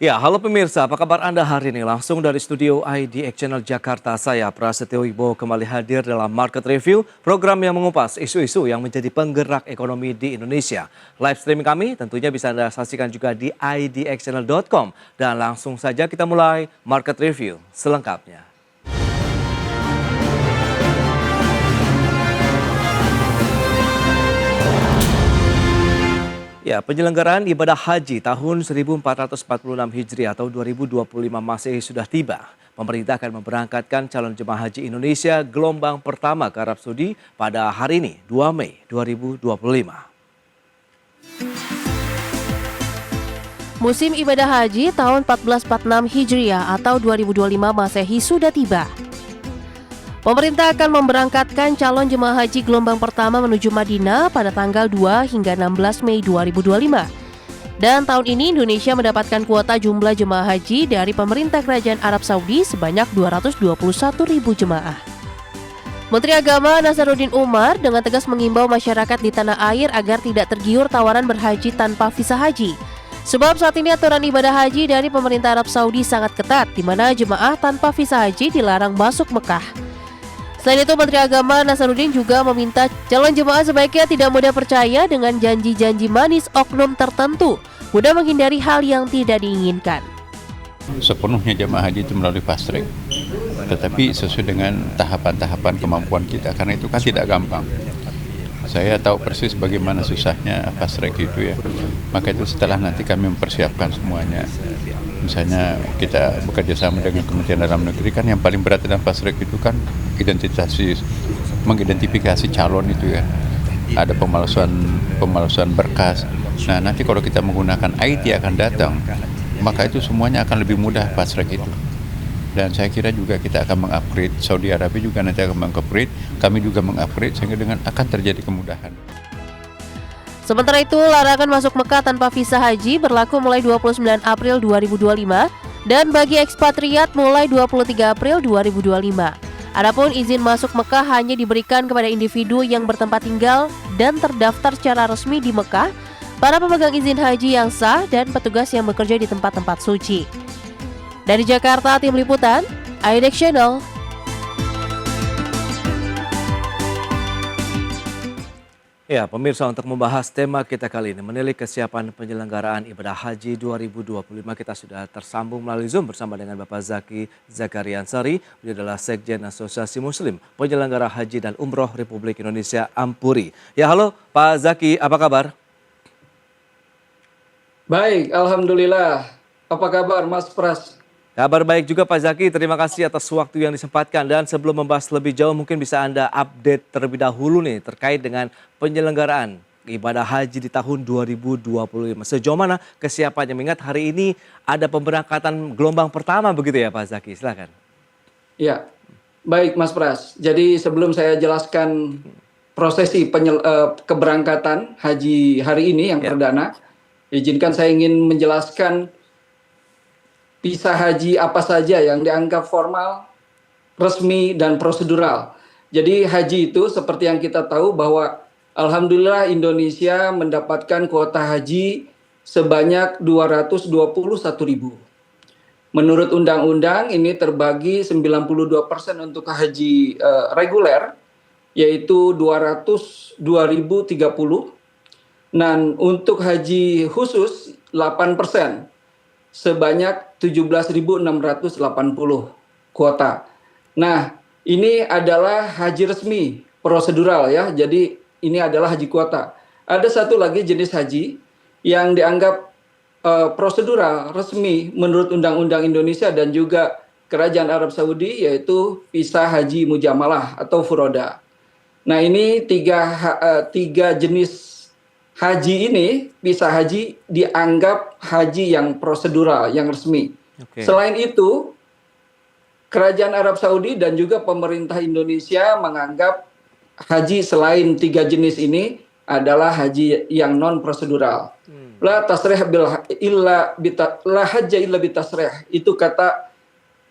Ya, halo pemirsa, apa kabar Anda hari ini? Langsung dari studio IDX Channel Jakarta, saya Prasetyo Wibowo kembali hadir dalam Market Review, program yang mengupas isu-isu yang menjadi penggerak ekonomi di Indonesia. Live streaming kami tentunya bisa Anda saksikan juga di idxchannel.com. Dan langsung saja kita mulai Market Review selengkapnya. Ya, penyelenggaraan ibadah haji tahun 1446 Hijriah atau 2025 Masehi sudah tiba. Pemerintah akan memberangkatkan calon jemaah haji Indonesia gelombang pertama ke Arab Saudi pada hari ini, 2 Mei 2025. Musim ibadah haji tahun 1446 Hijriah atau 2025 Masehi sudah tiba. Pemerintah akan memberangkatkan calon jemaah haji gelombang pertama menuju Madinah pada tanggal 2 hingga 16 Mei 2025. Dan tahun ini Indonesia mendapatkan kuota jumlah jemaah haji dari pemerintah Kerajaan Arab Saudi sebanyak 221.000 jemaah. Menteri Agama Nasaruddin Umar dengan tegas mengimbau masyarakat di tanah air agar tidak tergiur tawaran berhaji tanpa visa haji. Sebab saat ini aturan ibadah haji dari pemerintah Arab Saudi sangat ketat, di mana jemaah tanpa visa haji dilarang masuk Mekah. Selain itu, Menteri Agama Nasaruddin juga meminta calon jemaah sebaiknya tidak mudah percaya dengan janji-janji manis oknum tertentu, mudah menghindari hal yang tidak diinginkan. Sepenuhnya jemaah haji itu melalui fast track, tetapi sesuai dengan tahapan-tahapan kemampuan kita, karena itu kan tidak gampang. Saya tahu persis bagaimana susahnya fast track itu ya. Maka itu setelah nanti kami mempersiapkan semuanya. Misalnya kita bekerja sama dengan Kementerian Dalam Negeri, kan yang paling berat dalam fast track itu kan mengidentifikasi calon itu ya. Ada pemalsuan berkas. Nah, nanti kalau kita menggunakan IT akan datang, maka itu semuanya akan lebih mudah fast track itu. Dan saya kira juga kita akan mengupgrade, Saudi Arabia juga nanti akan mengupgrade, kami juga mengupgrade sehingga dengan akan terjadi kemudahan. Sementara itu, larangan masuk Mekah tanpa visa haji berlaku mulai 29 April 2025 dan bagi ekspatriat mulai 23 April 2025. Adapun izin masuk Mekah hanya diberikan kepada individu yang bertempat tinggal dan terdaftar secara resmi di Mekah, para pemegang izin haji yang sah dan petugas yang bekerja di tempat-tempat suci. Dari Jakarta, tim liputan IDX Channel. Ya, pemirsa, untuk membahas tema kita kali ini, menilik kesiapan penyelenggaraan ibadah haji 2025, kita sudah tersambung melalui Zoom bersama dengan Bapak Zaki Zakarian Sari. Beliau adalah Sekjen Asosiasi Muslim Penyelenggara Haji dan Umroh Republik Indonesia Ampuri. Ya, halo Pak Zaki, apa kabar? Baik, Alhamdulillah. Apa kabar Mas Pras? Kabar baik juga Pak Zaki, terima kasih atas waktu yang disempatkan. Dan sebelum membahas lebih jauh, mungkin bisa Anda update terlebih dahulu nih terkait dengan penyelenggaraan ibadah haji di tahun 2025. Sejauh mana kesiapannya? Mengingat hari ini ada pemberangkatan gelombang pertama begitu ya Pak Zaki, silakan. Ya, baik Mas Pras. Jadi sebelum saya jelaskan prosesi keberangkatan haji hari ini yang perdana, izinkan saya ingin menjelaskan visa haji apa saja yang dianggap formal, resmi, dan prosedural. Jadi haji itu seperti yang kita tahu bahwa alhamdulillah Indonesia mendapatkan kuota haji sebanyak 221.000. Menurut undang-undang ini terbagi 92% untuk haji reguler, yaitu 202.030. Dan untuk haji khusus 8%. Sebanyak 17.680 kuota. Nah, ini adalah haji resmi, prosedural ya. Jadi ini adalah haji kuota. Ada satu lagi jenis haji yang dianggap prosedural, resmi menurut Undang-Undang Indonesia dan juga Kerajaan Arab Saudi, yaitu visa haji mujamalah atau furoda. Nah, ini tiga jenis haji ini, visa haji dianggap haji yang prosedural, yang resmi. Selain itu, Kerajaan Arab Saudi dan juga pemerintah Indonesia menganggap haji selain tiga jenis ini adalah haji yang non prosedural. La hajja illa bitasrih. Itu kata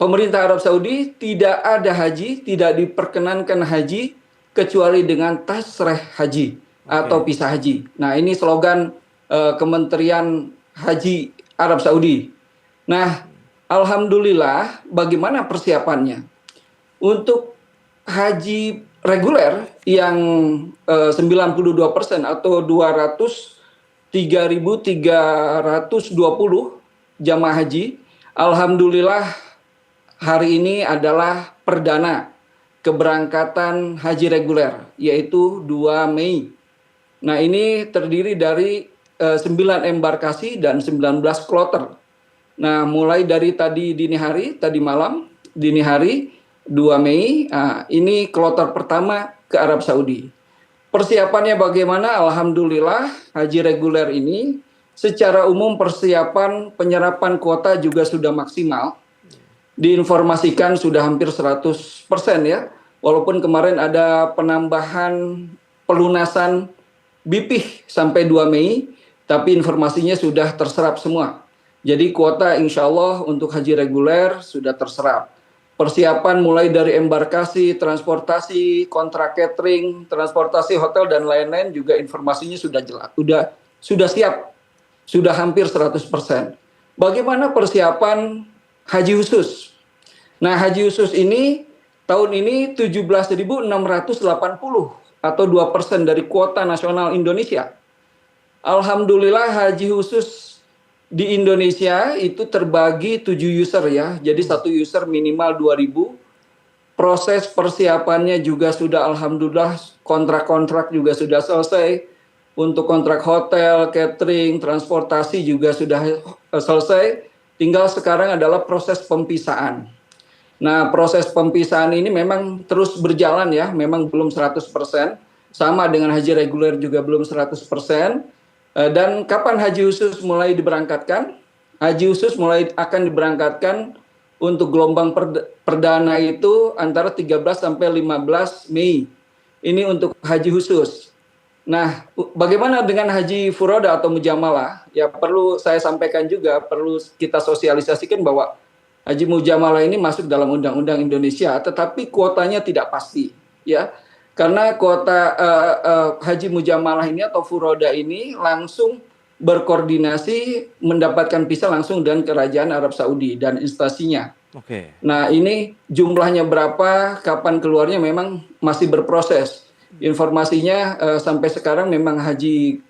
pemerintah Arab Saudi, tidak ada haji, tidak diperkenankan haji kecuali dengan tasrih haji atau visa haji. Nah, ini slogan Kementerian Haji Arab Saudi. Nah, alhamdulillah bagaimana persiapannya? Untuk haji reguler yang 92% atau 203.320 jamaah haji, alhamdulillah hari ini adalah perdana keberangkatan haji reguler, yaitu 2 Mei. Nah, ini terdiri dari 9 embarkasi dan 19 kloter. Nah, mulai dari tadi malam, dini hari, 2 Mei, ini kloter pertama ke Arab Saudi. Persiapannya bagaimana? Alhamdulillah, haji reguler ini secara umum persiapan penyerapan kuota juga sudah maksimal. Diinformasikan sudah hampir 100% ya. Walaupun kemarin ada penambahan pelunasan BPIH sampai 2 Mei, tapi informasinya sudah terserap semua. Jadi kuota insya Allah untuk haji reguler sudah terserap. Persiapan mulai dari embarkasi, transportasi, kontrak catering, transportasi hotel dan lain-lain juga informasinya sudah jelas, sudah siap, sudah hampir 100%. Bagaimana persiapan haji khusus? Nah, haji khusus ini tahun ini 17.680 atau 2% dari kuota nasional Indonesia. Alhamdulillah haji khusus di Indonesia itu terbagi 7 user ya. Jadi satu user minimal 2.000. Proses persiapannya juga sudah alhamdulillah, kontrak-kontrak juga sudah selesai. Untuk kontrak hotel, catering, transportasi juga sudah selesai. Tinggal sekarang adalah proses pempisahan. Nah, proses pempisahan ini memang terus berjalan ya, memang belum 100%. Sama dengan haji reguler juga belum 100%. Dan kapan haji khusus mulai diberangkatkan? Haji khusus mulai akan diberangkatkan untuk gelombang perdana itu antara 13 sampai 15 Mei. Ini untuk haji khusus. Nah, bagaimana dengan haji furoda atau mujamalah? Ya perlu saya sampaikan juga, perlu kita sosialisasikan bahwa haji mujamalah ini masuk dalam undang-undang Indonesia, tetapi kuotanya tidak pasti, ya. Karena kuota haji mujamalah ini atau furoda ini langsung berkoordinasi mendapatkan visa langsung dengan Kerajaan Arab Saudi dan instansinya. Oke. Nah, ini jumlahnya berapa, kapan keluarnya memang masih berproses. Informasinya sampai sekarang memang haji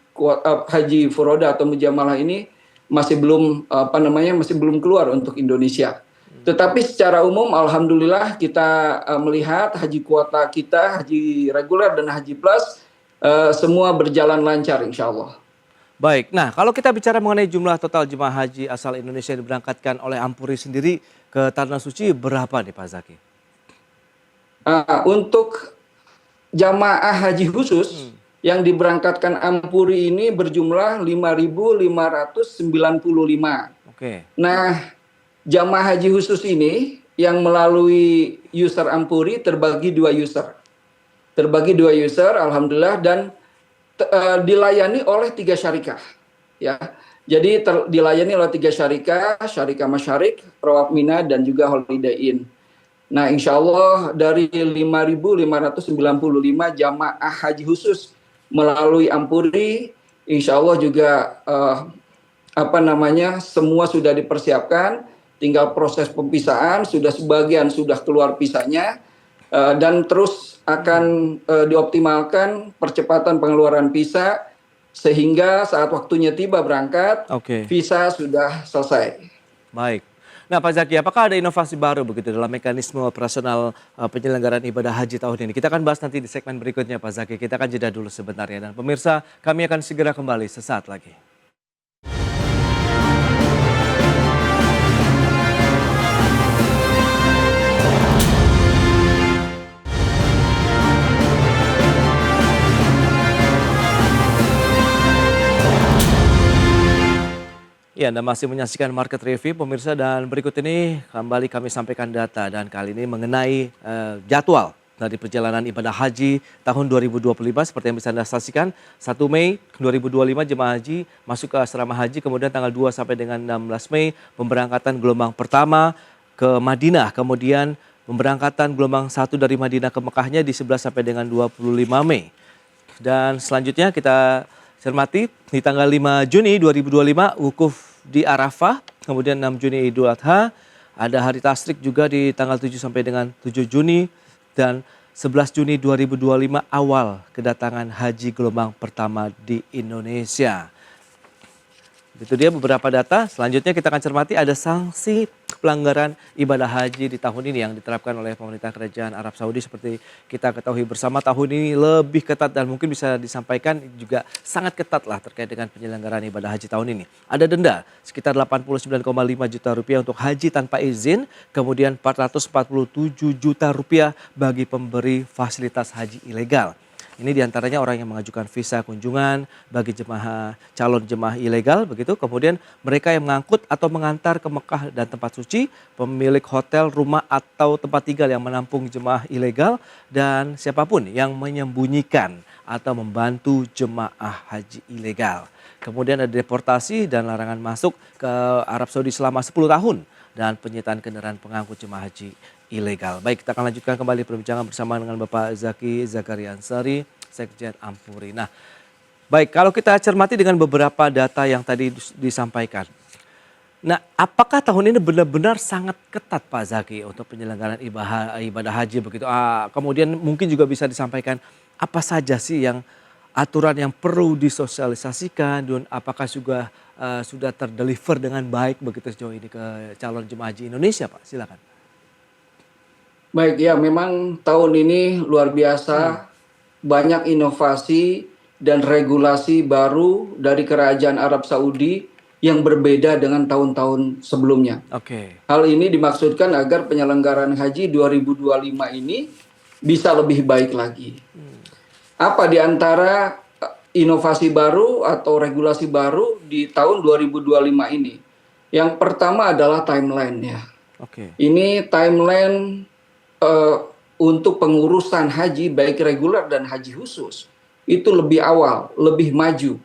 furoda atau mujamalah ini masih belum masih belum keluar untuk Indonesia. Tetapi secara umum alhamdulillah kita melihat haji kuota kita, haji reguler dan haji plus semua berjalan lancar insya Allah. Baik, nah kalau kita bicara mengenai jumlah total jemaah haji asal Indonesia yang diberangkatkan oleh Ampuri sendiri ke Tanah Suci berapa nih Pak Zaki? Untuk jamaah haji khusus yang diberangkatkan Ampuri ini berjumlah 5.595. Oke. Nah, jamaah haji khusus ini yang melalui user Ampuri terbagi 2 user. Terbagi 2 user, alhamdulillah, dan dilayani oleh 3 syarikah. Ya. Jadi dilayani oleh 3 syarikah, Syarikah Masyarik, Rawaf Mina, dan juga Holiday Inn. Nah, insya Allah dari 5.595 jamaah haji khusus melalui Ampuri, insya Allah juga semua sudah dipersiapkan. Tinggal proses pempisahan, sebagian sudah keluar visanya, dan terus akan dioptimalkan percepatan pengeluaran visa, sehingga saat waktunya tiba berangkat, visa sudah selesai. Baik. Nah Pak Zaki, apakah ada inovasi baru begitu dalam mekanisme operasional penyelenggaraan ibadah haji tahun ini? Kita akan bahas nanti di segmen berikutnya Pak Zaki, kita akan jeda dulu sebentar ya. Dan pemirsa, kami akan segera kembali sesaat lagi. Ya, Anda masih menyaksikan Market Review pemirsa, dan berikut ini kembali kami sampaikan data dan kali ini mengenai jadwal dari perjalanan ibadah haji tahun 2025 seperti yang bisa Anda saksikan. 1 Mei 2025 jemaah haji masuk ke asrama haji, kemudian tanggal 2 sampai dengan 16 Mei pemberangkatan gelombang pertama ke Madinah, kemudian pemberangkatan gelombang 1 dari Madinah ke Mekahnya di 11 sampai dengan 25 Mei. Dan selanjutnya kita cermati di tanggal 5 Juni 2025 wukuf di Arafah, kemudian 6 Juni Idul Adha, ada hari Tasyrik juga di tanggal 7 sampai dengan 7 Juni, dan 11 Juni 2025 awal kedatangan haji gelombang pertama di Indonesia. Itu dia beberapa data. Selanjutnya kita akan cermati ada sanksi pelanggaran ibadah haji di tahun ini yang diterapkan oleh pemerintah Kerajaan Arab Saudi. Seperti kita ketahui bersama, tahun ini lebih ketat dan mungkin bisa disampaikan juga sangat ketat lah terkait dengan penyelenggaraan ibadah haji tahun ini. Ada denda sekitar 89,5 juta rupiah untuk haji tanpa izin, kemudian 447 juta rupiah bagi pemberi fasilitas haji ilegal. Ini diantaranya orang yang mengajukan visa kunjungan bagi calon jemaah ilegal begitu. Kemudian mereka yang mengangkut atau mengantar ke Mekah dan tempat suci, pemilik hotel, rumah atau tempat tinggal yang menampung jemaah ilegal, dan siapapun yang menyembunyikan atau membantu jemaah haji ilegal. Kemudian ada deportasi dan larangan masuk ke Arab Saudi selama 10 tahun dan penyitaan kendaraan pengangkut jemaah haji ilegal. Baik, kita akan lanjutkan kembali perbincangan bersama dengan Bapak Zaki Zakaria Ansari, Sekjen Ampuri. Nah, baik, kalau kita cermati dengan beberapa data yang tadi disampaikan. Nah, apakah tahun ini benar-benar sangat ketat Pak Zaki untuk penyelenggaraan ibadah haji begitu? Kemudian mungkin juga bisa disampaikan apa saja sih yang aturan yang perlu disosialisasikan dan apakah juga sudah terdeliver dengan baik begitu sejauh ini ke calon jemaah haji Indonesia, Pak? Silakan. Baik, ya memang tahun ini luar biasa, banyak inovasi dan regulasi baru dari Kerajaan Arab Saudi yang berbeda dengan tahun-tahun sebelumnya. Oke. Hal ini dimaksudkan agar penyelenggaraan haji 2025 ini bisa lebih baik lagi. Apa di antara inovasi baru atau regulasi baru di tahun 2025 ini? Yang pertama adalah timeline-nya. Oke. Ini timeline untuk pengurusan haji baik reguler dan haji khusus itu lebih awal, lebih maju.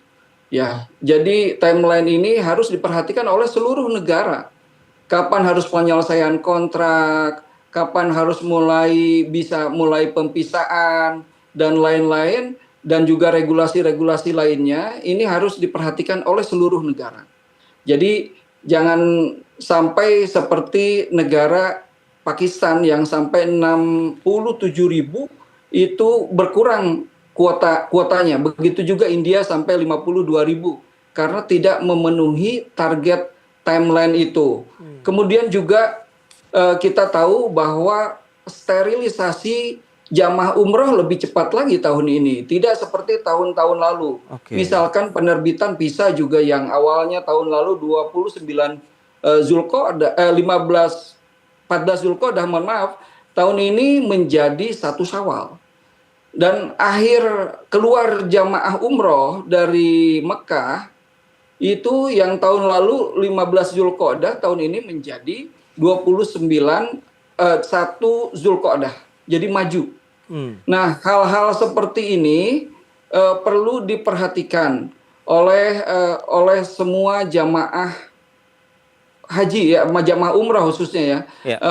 Ya, jadi timeline ini harus diperhatikan oleh seluruh negara. Kapan harus penyelesaian kontrak, kapan harus bisa mulai pempisaan dan lain-lain, dan juga regulasi-regulasi lainnya ini harus diperhatikan oleh seluruh negara. Jadi jangan sampai seperti negara Pakistan yang sampai 67.000 itu berkurang kuotanya. Begitu juga India sampai 52.000 karena tidak memenuhi target timeline itu. Kemudian juga kita tahu bahwa sterilisasi jamaah umroh lebih cepat lagi tahun ini. Tidak seperti tahun-tahun lalu. Misalkan penerbitan visa juga yang awalnya tahun lalu 29 Zulqa'dah 14 Zulqa'dah, mohon maaf, tahun ini menjadi 1 Syawal. Dan akhir keluar jamaah umroh dari Mekah itu yang tahun lalu 15 Zulqa'dah, tahun ini menjadi 1 Zulqa'dah. Jadi maju. Nah, hal-hal seperti ini perlu diperhatikan oleh semua jamaah haji ya, jamaah umrah khususnya ya.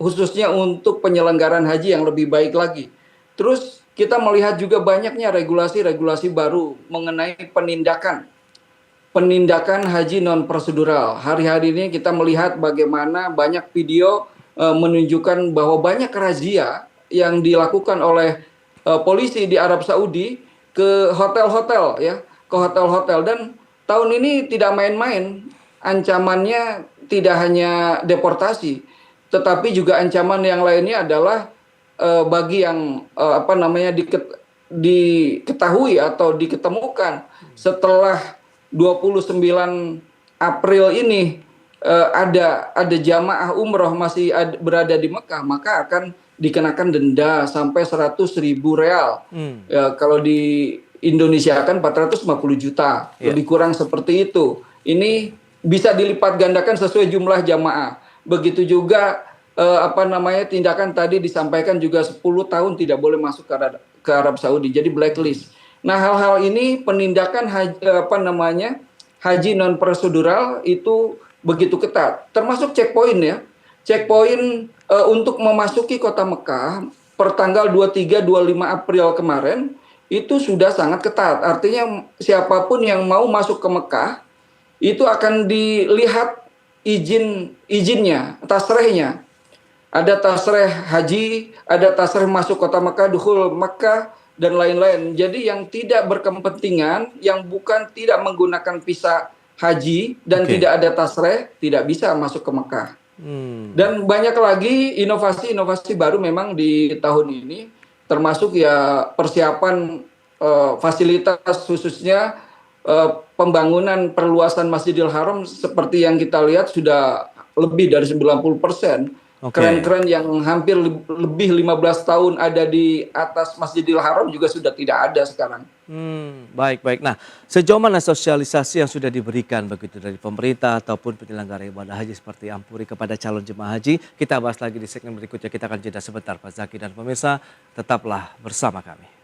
Khususnya untuk penyelenggaraan haji yang lebih baik lagi. Terus kita melihat juga banyaknya regulasi-regulasi baru mengenai penindakan haji non prosedural. Hari-hari ini kita melihat bagaimana banyak video menunjukkan bahwa banyak razia yang dilakukan oleh polisi di Arab Saudi ke hotel-hotel ya, dan tahun ini tidak main-main. Ancamannya tidak hanya deportasi, tetapi juga ancaman yang lainnya adalah bagi yang diketahui atau diketemukan setelah 29 April ini ada jamaah umroh masih berada di Mekah, maka akan dikenakan denda sampai 100.000 real. Ya, kalau di Indonesia kan 450 juta, lebih kurang seperti itu. Ini bisa dilipat gandakan sesuai jumlah jamaah. Begitu juga tindakan tadi disampaikan juga 10 tahun tidak boleh masuk ke Arab Saudi, jadi blacklist. Nah, hal-hal ini penindakan haji non prosedural itu begitu ketat, termasuk checkpoint ya. Checkpoint untuk memasuki kota Mekah per tanggal 23-25 April kemarin itu sudah sangat ketat. Artinya siapapun yang mau masuk ke Mekah itu akan dilihat izinnya, tasrehnya. Ada tasreh haji, ada tasreh masuk kota Mekah, dukhul Mekah, dan lain-lain. Jadi yang tidak berkepentingan, yang bukan tidak menggunakan visa haji dan tidak ada tasreh, tidak bisa masuk ke Mekah. Dan banyak lagi inovasi-inovasi baru memang di tahun ini, termasuk ya persiapan fasilitas khususnya pembangunan perluasan Masjidil Haram seperti yang kita lihat sudah lebih dari 90%. Keren-keren yang hampir lebih 15 tahun ada di atas Masjidil Haram juga sudah tidak ada sekarang. Baik. Nah, sejauh mana sosialisasi yang sudah diberikan begitu dari pemerintah ataupun penyelenggara ibadah haji seperti Ampuri kepada calon jemaah haji? Kita bahas lagi di segmen berikutnya. Kita akan jeda sebentar, Pak Zaki dan pemirsa. Tetaplah bersama kami.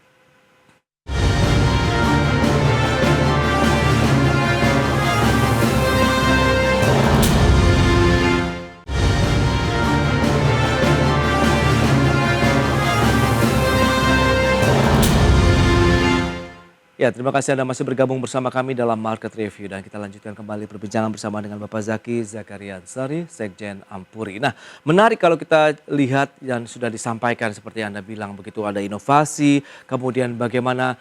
Ya, terima kasih Anda masih bergabung bersama kami dalam Market Review dan kita lanjutkan kembali perbincangan bersama dengan Bapak Zaki Zakariansari, Sekjen Ampuri. Nah, menarik kalau kita lihat yang sudah disampaikan seperti Anda bilang begitu, ada inovasi, kemudian bagaimana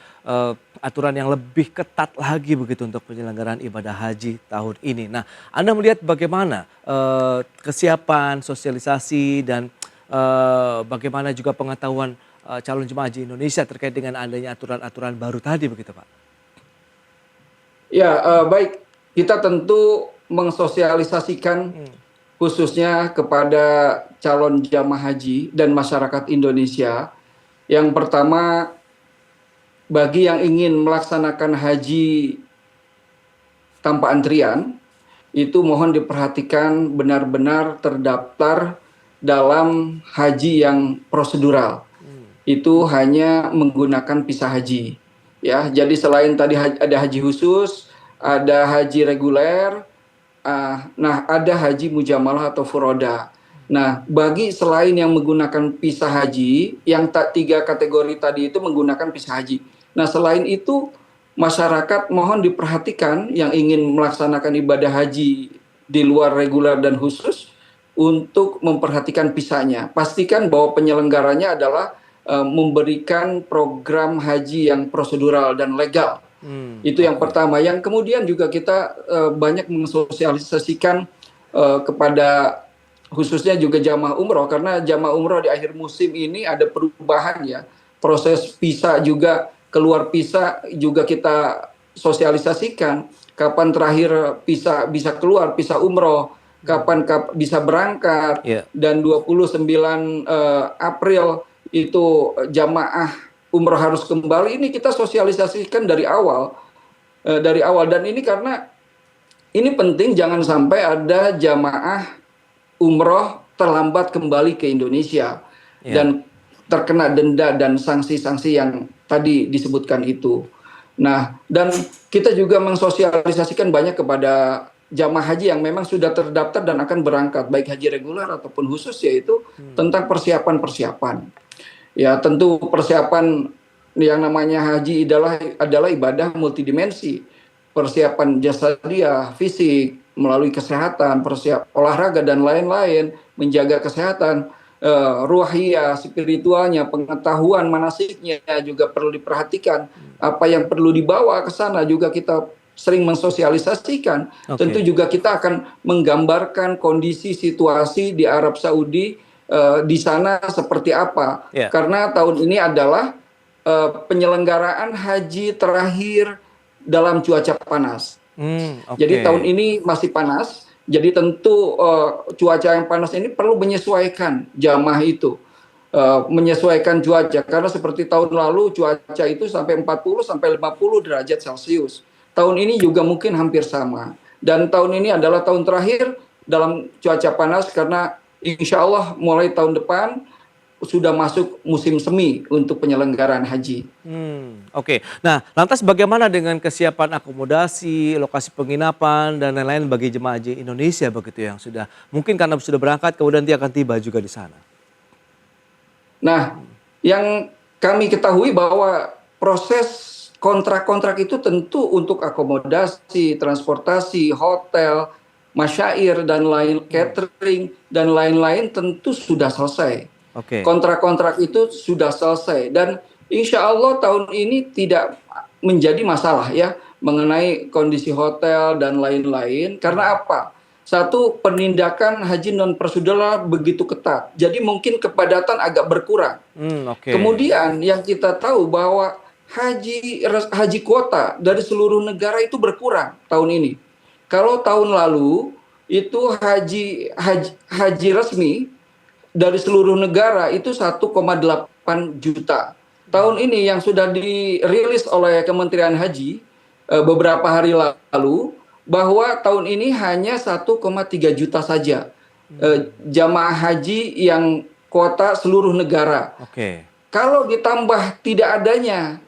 aturan yang lebih ketat lagi begitu untuk penyelenggaraan ibadah haji tahun ini. Nah, Anda melihat bagaimana kesiapan, sosialisasi dan bagaimana juga pengetahuan calon jemaah haji Indonesia terkait dengan adanya aturan-aturan baru tadi begitu Pak? Ya, baik. Kita tentu mensosialisasikan khususnya kepada calon jamaah haji dan masyarakat Indonesia. Yang pertama, bagi yang ingin melaksanakan haji tanpa antrian, itu mohon diperhatikan benar-benar terdaftar dalam haji yang prosedural. Itu hanya menggunakan visa haji. Ya, jadi selain tadi ada haji khusus, ada haji reguler, nah ada haji mujamalah atau furoda. Nah, bagi selain yang menggunakan visa haji, yang tiga kategori tadi itu menggunakan visa haji. Nah, selain itu masyarakat mohon diperhatikan yang ingin melaksanakan ibadah haji di luar reguler dan khusus untuk memperhatikan visanya. Pastikan bahwa penyelenggaranya adalah memberikan program haji yang prosedural dan legal. Itu yang pertama. Yang kemudian juga kita banyak mensosialisasikan kepada khususnya juga jamaah umroh, karena jamaah umroh di akhir musim ini ada perubahan ya. Proses visa juga, keluar visa juga kita sosialisasikan. Kapan terakhir bisa keluar visa umroh, kapan bisa berangkat, dan 29 April itu jamaah umroh harus kembali. Ini kita sosialisasikan dari awal, dan ini karena ini penting, jangan sampai ada jamaah umroh terlambat kembali ke Indonesia dan terkena denda dan sanksi-sanksi yang tadi disebutkan itu. Nah, dan kita juga mensosialisasikan banyak kepada jamaah haji yang memang sudah terdaftar dan akan berangkat, baik haji reguler ataupun khusus, yaitu tentang persiapan. Ya, tentu persiapan yang namanya haji adalah ibadah multidimensi. Persiapan jasadiah, fisik, melalui kesehatan, olahraga dan lain-lain, menjaga kesehatan, ruhiyah, spiritualnya, pengetahuan manasiknya juga perlu diperhatikan. Apa yang perlu dibawa ke sana juga kita sering mensosialisasikan. Tentu juga kita akan menggambarkan kondisi situasi di Arab Saudi di sana seperti apa. Karena tahun ini adalah penyelenggaraan haji terakhir dalam cuaca panas. Jadi tahun ini masih panas, jadi tentu cuaca yang panas ini perlu menyesuaikan jamaah itu, menyesuaikan cuaca, karena seperti tahun lalu cuaca itu sampai 40 sampai 50 derajat Celcius. Tahun ini juga mungkin hampir sama, dan tahun ini adalah tahun terakhir dalam cuaca panas, karena insya Allah mulai tahun depan sudah masuk musim semi untuk penyelenggaraan haji. Nah, lantas bagaimana dengan kesiapan akomodasi, lokasi penginapan dan lain-lain bagi jemaah haji Indonesia begitu yang sudah mungkin karena sudah berangkat kemudian dia akan tiba juga di sana? Nah, yang kami ketahui bahwa proses kontrak-kontrak itu tentu untuk akomodasi, transportasi, hotel, masyair dan lain catering dan lain-lain tentu sudah selesai. Oke. Kontrak-kontrak itu sudah selesai dan insya Allah tahun ini tidak menjadi masalah ya mengenai kondisi hotel dan lain-lain. Karena apa? Satu, penindakan haji non prosedural begitu ketat. Jadi mungkin kepadatan agak berkurang. Oke. Kemudian yang kita tahu bahwa haji kuota dari seluruh negara itu berkurang tahun ini. Kalau tahun lalu itu haji resmi dari seluruh negara itu 1,8 juta. Tahun ini yang sudah dirilis oleh Kementerian Haji beberapa hari lalu bahwa tahun ini hanya 1,3 juta saja jamaah haji yang kuota seluruh negara. Oke. Kalau ditambah tidak adanya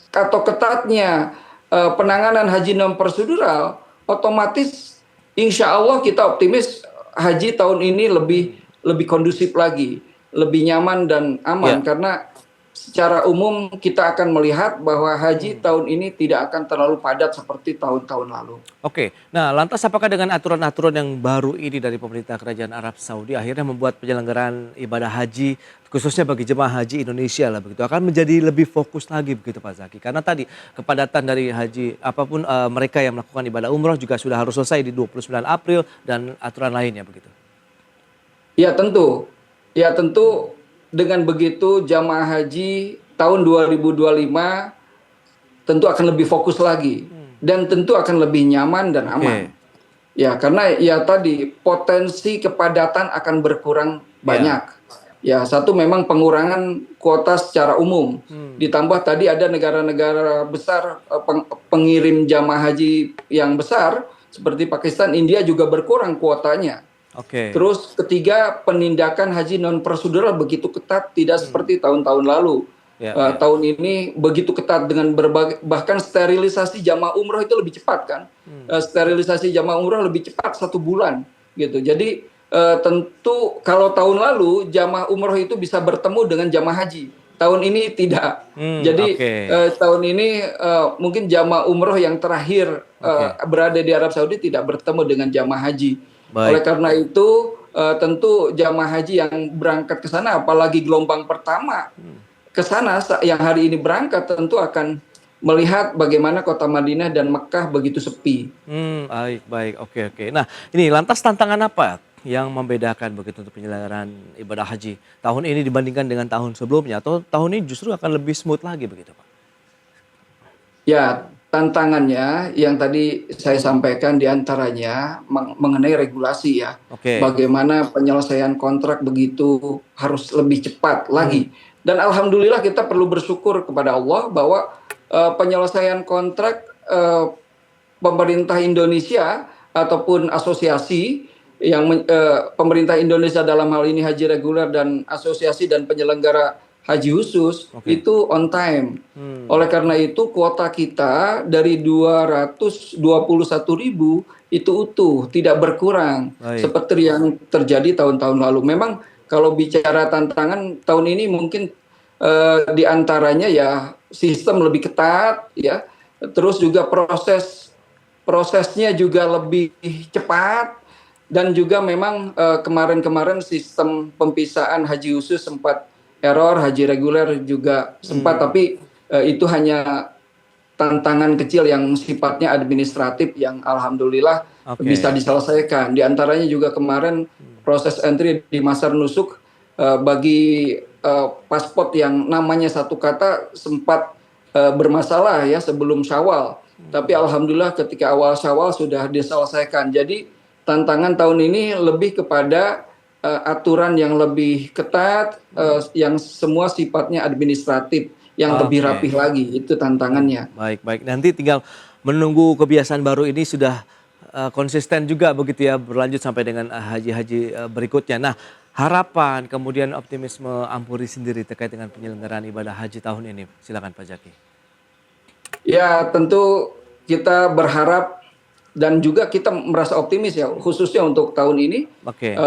atau ketatnya penanganan haji non prosedural, otomatis insya Allah kita optimis haji tahun ini lebih kondusif lagi, lebih nyaman dan aman karena secara umum kita akan melihat bahwa haji tahun ini tidak akan terlalu padat seperti tahun-tahun lalu. Oke, nah lantas apakah dengan aturan-aturan yang baru ini dari pemerintah Kerajaan Arab Saudi akhirnya membuat penyelenggaraan ibadah haji khususnya bagi jemaah haji Indonesia lah begitu akan menjadi lebih fokus lagi begitu Pak Zaki? Karena tadi kepadatan dari haji apapun mereka yang melakukan ibadah umroh juga sudah harus selesai di 29 April dan aturan lainnya begitu. Ya tentu dengan begitu jamaah haji tahun 2025 tentu akan lebih fokus lagi dan tentu akan lebih nyaman dan aman. Ya karena ya tadi potensi kepadatan akan berkurang banyak. Ya satu memang pengurangan kuota secara umum. Ditambah tadi ada negara-negara besar pengirim jamaah haji yang besar seperti Pakistan, India juga berkurang kuotanya. Terus ketiga penindakan haji non prosedural begitu ketat tidak seperti tahun-tahun lalu. Tahun ini begitu ketat dengan berbagai bahkan sterilisasi jamaah umroh itu lebih cepat kan. Sterilisasi jamaah umroh lebih cepat 1 bulan gitu. Jadi tentu kalau tahun lalu jamaah umroh itu bisa bertemu dengan jamaah haji. Tahun ini tidak. Jadi tahun ini mungkin jamaah umroh yang terakhir berada di Arab Saudi tidak bertemu dengan jamaah haji. Oleh karena itu tentu jamaah haji yang berangkat ke sana apalagi gelombang pertama ke sana yang hari ini berangkat tentu akan melihat bagaimana kota Madinah dan Mekah begitu sepi. Baik. Oke. Nah ini lantas tantangan apa yang membedakan begitu untuk penyelenggaraan ibadah haji tahun ini dibandingkan dengan tahun sebelumnya atau tahun ini justru akan lebih smooth lagi begitu Pak? Ya tantangannya yang tadi saya sampaikan diantaranya mengenai regulasi ya. Bagaimana penyelesaian kontrak begitu harus lebih cepat lagi. Dan alhamdulillah kita perlu bersyukur kepada Allah bahwa penyelesaian kontrak pemerintah Indonesia ataupun asosiasi yang pemerintah Indonesia dalam hal ini haji reguler dan asosiasi dan penyelenggara haji khusus itu on time. Oleh karena itu kuota kita dari 221.000 itu utuh, tidak berkurang seperti yang terjadi tahun-tahun lalu. Memang kalau bicara tantangan tahun ini mungkin diantaranya ya sistem lebih ketat ya, terus juga prosesnya juga lebih cepat dan juga memang kemarin-kemarin sistem pempisahan haji khusus sempat error, haji reguler juga sempat, tapi itu hanya tantangan kecil yang sifatnya administratif yang alhamdulillah bisa diselesaikan. Di antaranya juga kemarin proses entry di Masar Nusuk bagi paspor yang namanya satu kata sempat bermasalah ya sebelum Syawal. Tapi alhamdulillah ketika awal Syawal sudah diselesaikan. Jadi tantangan tahun ini lebih kepada aturan yang lebih ketat, yang semua sifatnya administratif, yang lebih rapih lagi, itu tantangannya. Baik. Nanti tinggal menunggu kebiasaan baru ini sudah konsisten juga begitu ya, berlanjut sampai dengan haji-haji berikutnya. Nah, harapan kemudian optimisme Ampuri sendiri terkait dengan penyelenggaraan ibadah haji tahun ini, silakan Pak Zaki. Ya, tentu kita berharap dan juga kita merasa optimis ya khususnya untuk tahun ini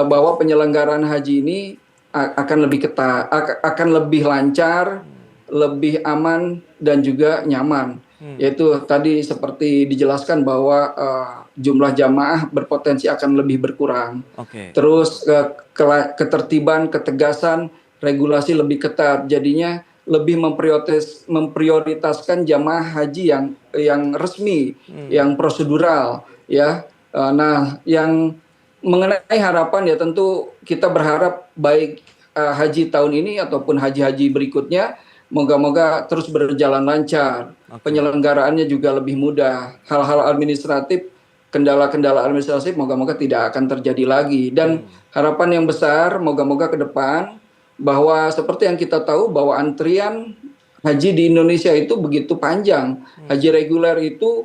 bahwa penyelenggaraan haji ini akan lebih ketat, akan lebih lancar, lebih aman dan juga nyaman. Yaitu tadi seperti dijelaskan bahwa jumlah jamaah berpotensi akan lebih berkurang. Terus ketertiban, ketegasan, regulasi lebih ketat. Jadinya lebih memprioritaskan jamaah haji yang resmi, yang prosedural, ya. Nah, yang mengenai harapan ya tentu kita berharap baik haji tahun ini ataupun haji-haji berikutnya, moga-moga terus berjalan lancar, penyelenggaraannya juga lebih mudah, hal-hal administratif, kendala-kendala administratif moga-moga tidak akan terjadi lagi. Dan harapan yang besar moga-moga ke depan bahwa seperti yang kita tahu bahwa antrian haji di Indonesia itu begitu panjang. Haji reguler itu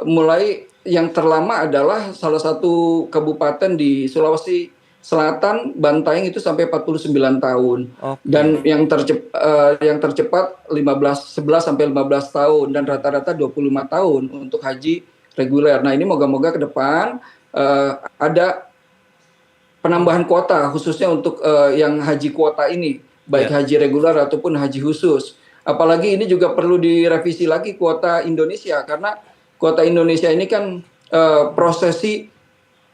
mulai yang terlama adalah salah satu kabupaten di Sulawesi Selatan, Bantaeng itu sampai 49 tahun. Dan yang tercepat 11 sampai 15 tahun dan rata-rata 25 tahun untuk haji reguler. Nah, ini moga-moga ke depan ada penambahan kuota khususnya untuk yang haji kuota ini, baik haji reguler ataupun haji khusus. Apalagi ini juga perlu direvisi lagi kuota Indonesia, karena kuota Indonesia ini kan prosesi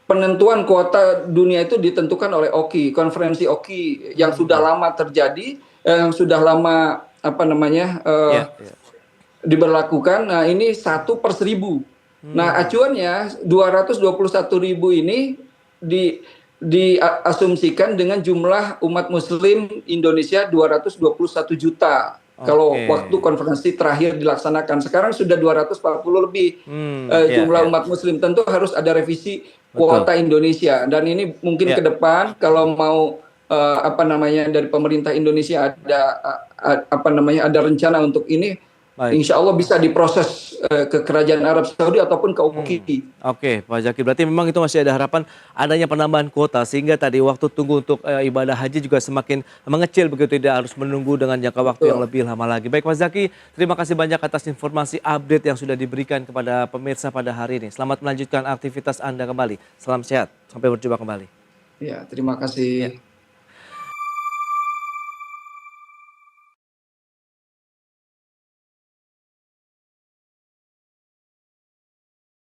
penentuan kuota dunia itu ditentukan oleh OKI, konferensi OKI yang sudah lama terjadi, yang sudah lama diberlakukan. Nah, ini 1/1000. Nah, acuannya 221.000 ini diasumsikan dengan jumlah umat muslim Indonesia 221 juta. Kalau waktu konferensi terakhir dilaksanakan, sekarang sudah 240 lebih jumlah umat muslim. Tentu harus ada revisi kuota Indonesia, dan ini mungkin ke depan kalau mau dari pemerintah Indonesia ada rencana untuk ini, insya Allah bisa diproses ke Kerajaan Arab Saudi ataupun ke UKI. Oke, Pak Zaki, berarti memang itu masih ada harapan adanya penambahan kuota sehingga tadi waktu tunggu untuk ibadah haji juga semakin mengecil begitu, tidak harus menunggu dengan jangka waktu yang lebih lama lagi. Baik Pak Zaki, terima kasih banyak atas informasi update yang sudah diberikan kepada pemirsa pada hari ini. Selamat melanjutkan aktivitas Anda kembali. Salam sehat, sampai berjumpa kembali. Ya, terima kasih.